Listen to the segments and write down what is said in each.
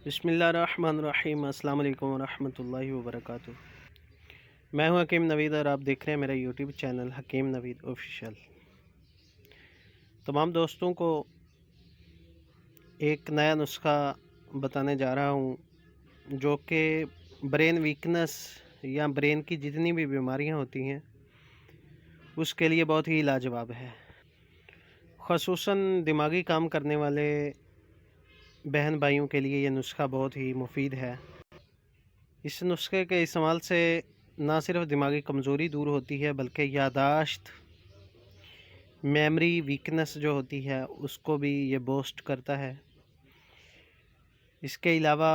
बिस्मिल्लाहिर्रहमानिर्रहीम। अस्सलाम वालेकुम वरहमतुल्लाहि वबरकातुहू। मैं हूं हकीम नवीद और आप देख रहे हैं मेरा यूट्यूब चैनल हकीम नवीद ऑफिशियल। तमाम दोस्तों को एक नया नुस्खा बताने जा रहा हूं जो कि ब्रेन वीकनेस या ब्रेन की जितनी भी बीमारियां होती हैं उसके लिए बहुत ही लाजवाब है। ख़ुसूसन दिमागी काम करने वाले बहन भाइयों के लिए ये नुस्खा बहुत ही मुफीद है। इस नुस्खे के इस्तेमाल से ना सिर्फ दिमागी कमज़ोरी दूर होती है बल्कि यादाश्त, मेमोरी वीकनेस जो होती है उसको भी ये बूस्ट करता है। इसके अलावा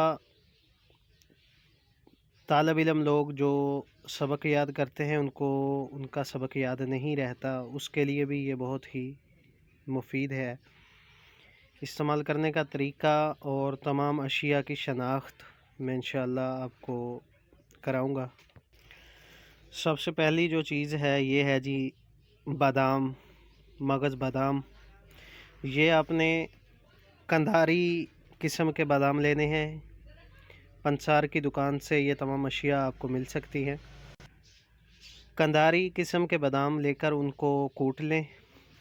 तालिब इल्म लोग जो सबक याद करते हैं उनको उनका सबक याद नहीं रहता, उसके लिए भी ये बहुत ही मुफीद है। इस्तेमाल करने का तरीका और तमाम अशिया की शनाख्त मैं इंशाअल्लाह आपको कराऊंगा। सबसे पहली जो चीज़ है ये है जी बादाम, मगज़ बादाम। ये आपने कंधारी किस्म के बादाम लेने हैं। पंसार की दुकान से ये तमाम अशिया आपको मिल सकती हैं। कंधारी किस्म के बादाम लेकर उनको कूट लें,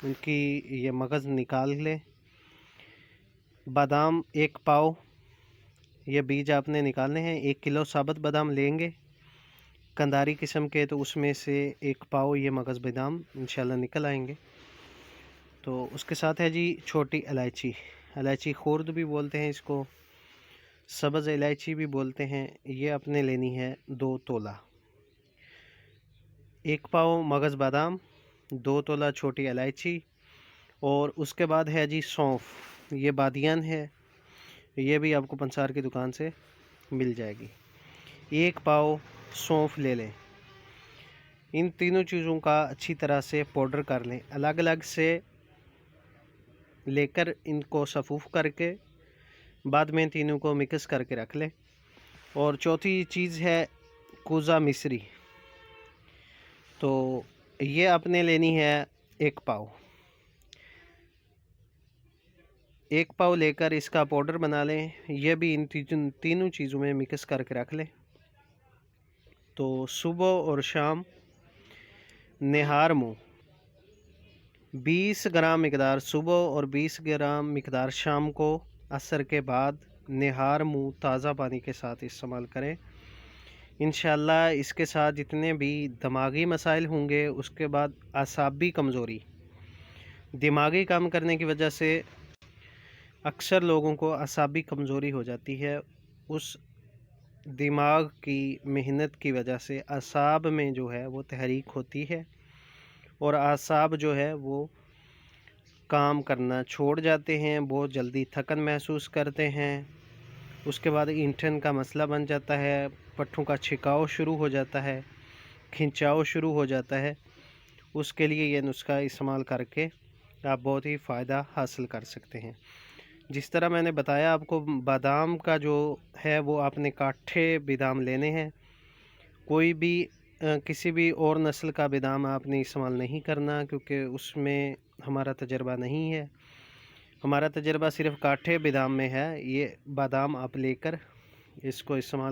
उनकी ये मगज़ निकाल लें। बादाम 1 पाव, ये बीज आपने निकालने हैं। 1 किलो साबुत बादाम लेंगे कंधारी किस्म के, तो उसमें से 1 पाव ये मगज़ बादाम इंशाल्लाह निकल आएंगे। तो उसके साथ है जी छोटी इलायची, इलायची खुर्द भी बोलते हैं इसको, सब्ज़ इलायची भी बोलते हैं। ये आपने लेनी है 2 तोला। 1 पाव मगज़ बादाम, 2 तोला छोटी इलायची, और उसके बाद है जी सौंफ। ये बादियान है, ये भी आपको पंसार की दुकान से मिल जाएगी। 1 पाव सौंफ ले लें। इन तीनों चीज़ों का अच्छी तरह से पाउडर कर लें, अलग अलग से लेकर इनको सफ़ूफ़ करके बाद में तीनों को मिक्स करके रख लें। और चौथी चीज़ है कूज़ा मिश्री। तो ये आपने लेनी है 1 पाव। 1 पाव लेकर इसका पाउडर बना लें। यह भी इन तीनों चीज़ों में मिक्स करके रख लें। तो सुबह और शाम निहार मुँह 20 ग्राम मिकदार सुबह और 20 ग्राम मिकदार शाम को असर के बाद निहार मुँह ताज़ा पानी के साथ इस्तेमाल करें। इंशाल्लाह इसके साथ जितने भी दिमागी मसाइल होंगे, उसके बाद आसाबी कमज़ोरी, दिमागी काम करने की वजह से अक्सर लोगों को आसाबी कमज़ोरी हो जाती है। उस दिमाग की मेहनत की वजह से असाब में जो है वो तहरीक होती है और आसाब जो है वो काम करना छोड़ जाते हैं, बहुत जल्दी थकन महसूस करते हैं। उसके बाद ईंधन का मसला बन जाता है, पट्ठों का छिकाव शुरू हो जाता है, खिंचाव शुरू हो जाता है। उसके लिए ये नुस्खा इस्तेमाल करके आप बहुत ही फ़ायदा हासिल कर सकते हैं। जिस तरह मैंने बताया आपको, बादाम का जो है वो आपने काठे बादाम लेने हैं। कोई भी किसी भी और नस्ल का बादाम आपने इस्तेमाल नहीं करना, क्योंकि उसमें हमारा तजर्बा नहीं है। हमारा तजर्बा सिर्फ़ काठे बादाम में है। ये बादाम आप लेकर इसको इस्तेमाल